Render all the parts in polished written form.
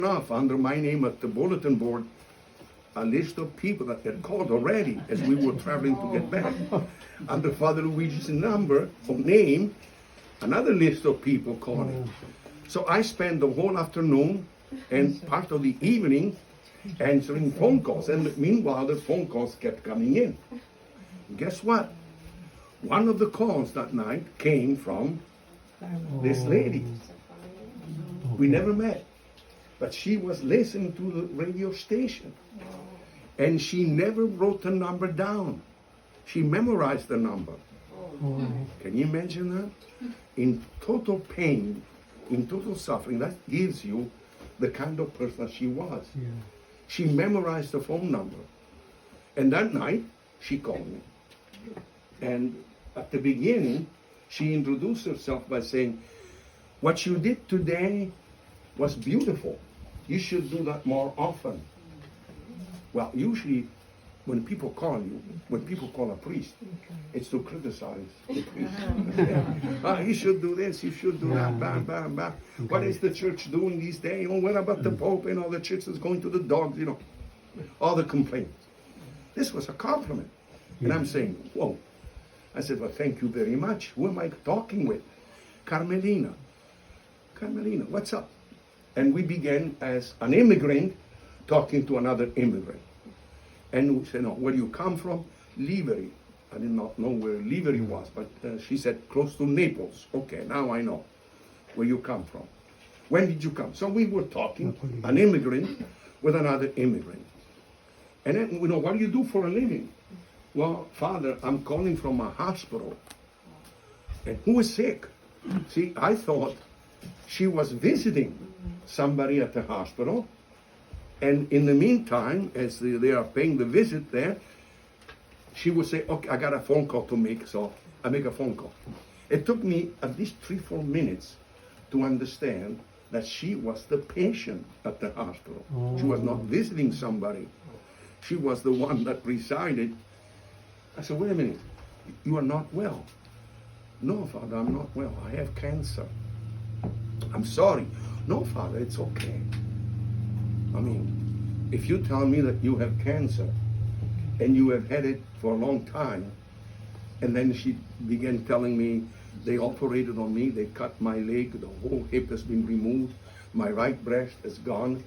enough, under my name at the bulletin board, a list of people that had called already as we were traveling to get back. Under Father Luigi's number or name, another list of people calling. So I spent the whole afternoon and part of the evening answering phone calls. And meanwhile, the phone calls kept coming in. And guess what? One of the calls that night came from this lady. We never met, but she was listening to the radio station. And she never wrote the number down. She memorized the number. Can you imagine that? In total pain, in total suffering, that gives you the kind of person she was. Yeah. She memorized the phone number. And that night, she called me. And at the beginning, she introduced herself by saying, "What you did today was beautiful. You should do that more often." Well, usually when people call you, when people call a priest, it's to criticize the priest. You should do this, you should do that, bam, bam, bam. What is the church doing these days? Oh, what about the Pope? You know, the church is going to the dogs, you know. All the complaints. This was a compliment. And I'm saying, whoa. I said, well, thank you very much. Who am I talking with? Carmelina. Carmelina, what's up? And we began as an immigrant talking to another immigrant. And we said, no, where do you come from? Liveri. I did not know where Liveri was, but she said, close to Naples. Okay, now I know where you come from. When did you come? So we were talking, an immigrant with another immigrant. And then, you know, what do you do for a living? Well, Father, I'm calling from a hospital. And who is sick? See, I thought she was visiting somebody at the hospital. And in the meantime, as they are paying the visit there, she would say, okay, I got a phone call to make, so I make a phone call. It took me at least 3-4 minutes to understand that she was the patient at the hospital. She was not visiting somebody. She was the one that resided. I said, wait a minute, you are not well. No, Father, I'm not well. I have cancer. I'm sorry. No, Father, it's okay. I mean, if you tell me that you have cancer and you have had it for a long time, and then she began telling me they operated on me, they cut my leg, the whole hip has been removed, my right breast is gone,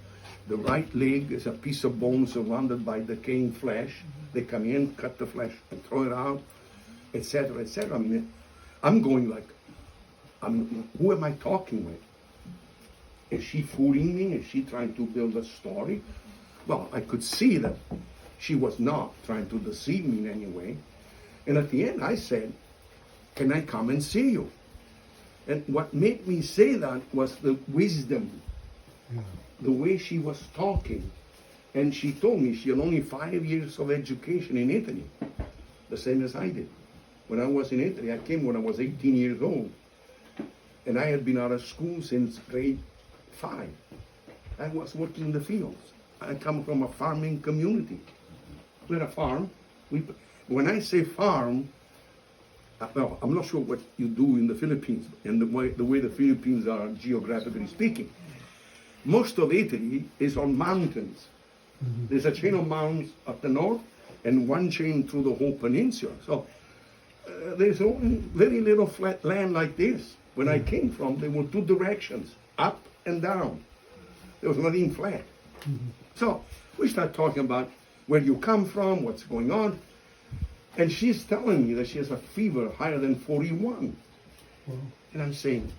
the right leg is a piece of bone surrounded by decaying flesh. They come in, cut the flesh, and throw it out, etc., etc. I mean, I'm going like, who am I talking with? Is she fooling me? Is she trying to build a story? Well, I could see that she was not trying to deceive me in any way. And at the end, I said, can I come and see you? And what made me say that was the wisdom, the way she was talking. And she told me she had only 5 years of education in Italy, the same as I did. When I was in Italy, I came when I was 18 years old. And I had been out of school since grade 5. I was working in the fields. I come from a farming community. We had a farm. When I say farm, well, I'm not sure what you do in the Philippines and the way the Philippines are geographically speaking. Most of Italy is on mountains. There's a chain of mountains up the north and one chain through the whole peninsula. So there's only very little flat land like this. When I came from, there were 2 directions, up and down. There was nothing flat. So we start talking about where you come from, what's going on. And she's telling me that she has a fever higher than 41. And I'm saying,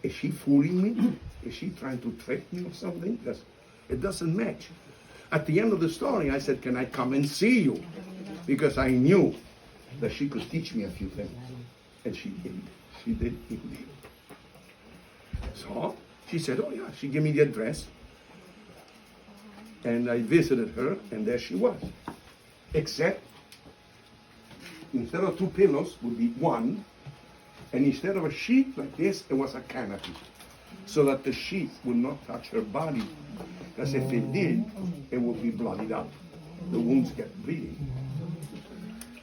is she fooling me? Is she trying to trick me or something? Because it doesn't match. At the end of the story, I said, can I come and see you? Because I knew that she could teach me a few things. And she did. She did indeed. So she said, oh yeah, she gave me the address. And I visited her, and there she was. Except, instead of 2 pillows, would be 1. And instead of a sheet like this, it was a canopy. So that the sheet would not touch her body. Because if it did, it would be bloodied up. The wounds kept bleeding.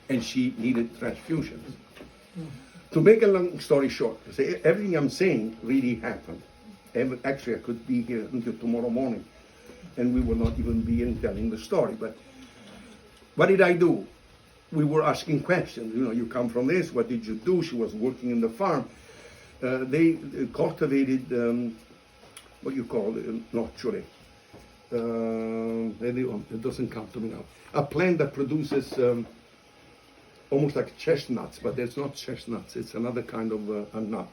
And she needed transfusions. To make a long story short, everything I'm saying really happened. Actually, I could be here until tomorrow morning, and we will not even be in telling the story. But what did I do? We were asking questions. You know, you come from this. What did you do? She was working in the farm. They cultivated what you call nocciole. It doesn't come to me now. A plant that produces almost like chestnuts, but it's not chestnuts. It's another kind of a nut.